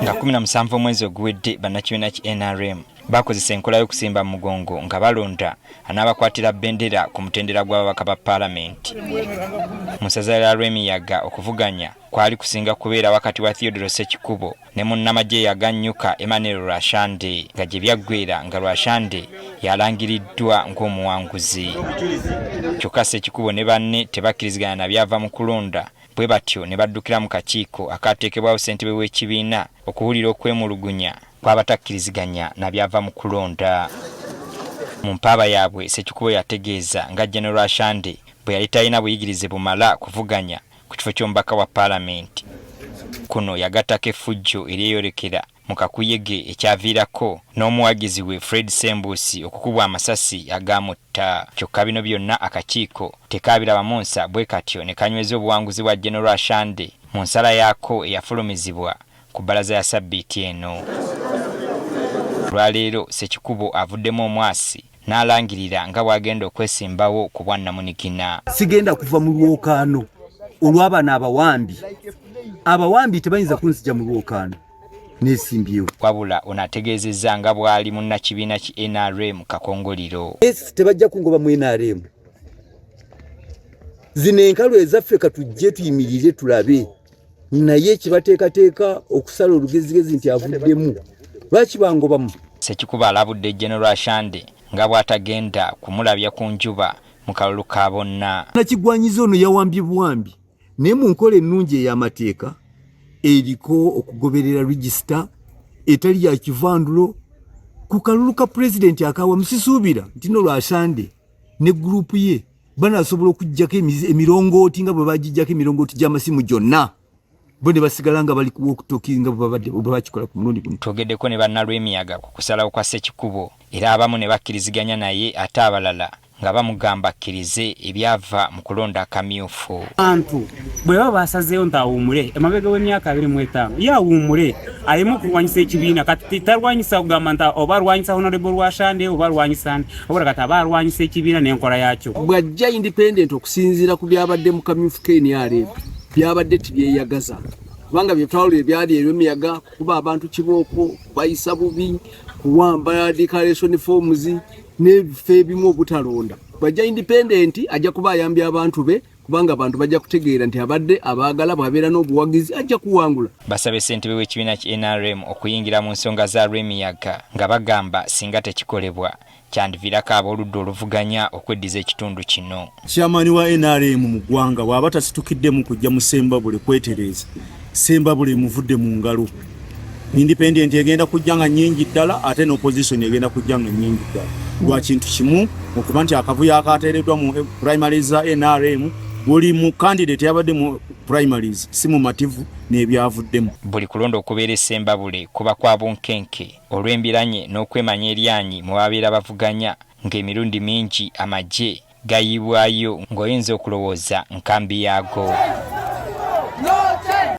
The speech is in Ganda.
nga 17 mwezi oguwedde bannakibiina ki NRM bakozesa enkola y'okusimba mugongo nga balonda anaabakwatira bendera ku mutendera gw'ababaka ba paalamenti. Mu ssaza lya Lwemiyaga okuvuganya kwali kusinga kubeera wakati wa Theodore Ssekikubo ne munnamagye yagannyuka Emmanuel Rwashande nga gye byaggweera nga Rwashande yalangiriddwa ng'omuwanguzi. Kyokka Ssekikubo ne banne tebakkiriziganya na byava mu kulonda, bwe batyo ne baddukira mu kakiiko akaateekebwawo ssentebe w'ekibiina okuwulira okwemulugunya kw'abatakkiriziganya na byava mu kulonda. Mu mpaaba yaabwe Ssekikubo yategeeza nga General Rwashande bwe yali talina buyigirize bumala kuvuganya ku kifo ky'omubaka wa paalamenti. Kuno yagattako effujjo eryeyolekera mu kakuyege ekyaviirako n'omuwagizi we Fred Sembusi okukubwa amasasi agaamutta. Kyokka bino byonna akakiiko tekaabirabamu nsa bwe katyo ne kanyweza obuwanguzi bwa General Rwashande mu nsala yaako eyafulumizibwa ku bbalaza ya Sabbiiti eno. Lwaleero Ssekikubo avuddemu omwasi n'alangirira nga bw'agenda okwesimbawo ku bwannamunigina. Sigenda kuva mu lwokaano olw'abaana abawambi tebayinza kunzija mu lwokaano n'esimbyewo. Wabula onategeezezza nga bw'ali munnakibiina ki NRM Kakongoliro. Tebajja kungoba mu NRM. Zino enkalu ezaffe katujje tuyimirire tulabe, naye kibateekateeka okusala olugezigezi nti avuddemu. Lwaki bangobamu? Ssekikubo alabudde General Rwashande nga bw'atagenda kumulabya ku njuba mu kalulu ka bonna. Nakigwanyiza ono yawambye buwambi, naye mu nkola ennungi ey'amateeka eriko okugoberera register etali ya kivandulo ku kalulu ka pulezidenti akawa musisuubira nti no Rwashande ne gurupu ye banaasobola okuggyako emirongooti nga bwe bagijjako emirongooti gy'amasimu gyonna. Bo ne basigala nga bali kuwokutoki nga bwe bakikola ku mulundi guno. Twogeddeko ne bannalwemiyaga ku kusalawo kwa Ssekikubo era abamu ne bakkiriziganya naye ate abalala nga bamugamba akkirize ebyava mu kulonda akamyufu. Abantu bwe baba basazeewo nti awummule emabega w'emyaka 25 ye awummule aleme okulwanyisa ekibiina kati talwanyisa kugamba nti oba alwanyisa Honorable Rwashande oba alwanyisa oba kati aba alwanyisa ekibiina n'enkola yaakyo. Bw'ajja independent okusinziira ku byabadde mu kamyufu KNRM byabadde tibyeyagaza kubanga byetwalule byali Lwemiyaga kuba abantu kibooko bayisa bubi kuwamba declaration forms n'ebifo ebimu obutalonda. Bw'ajja independent ajja kuba ayambye abantu be kubanga abantu bajja kutegeera nti abadde abaagala bw'abeera n'obuwagizi ajja kuwangula. Basabe ssentebe w'ekibiina ki NRM okuyingira mu nsonga za Lwemiyaga nga bagamba singa tekikolebwa kyandiviirako ab'oludda oluvuganya okweddiza ekitundu kino. Chairman wa NRM mu ggwanga bw'aba tasitukiddemu kujja mu Ssembabule kwetereeza, Ssembabule muvudde mu ngalo. Independent egenda kujja nga nnyingi ddala ate n'opposition egenda kujja nga nnyingi ddala. Lwa kintu kimu okuba nti akavuyo akateereddwa mu primaries za NRM buli mu candidate yabadde mu primaries si mumativu n'ebyavuddemu. Buli kulonda okubeera Ssembabule kuba kwa bunkenke olw'embiranye n'okwemanya eryanyi mu babeera bavuganya ng'emirundi mingi amagye gayiibwayo ng'oyinza okulowooza nkambi yaago.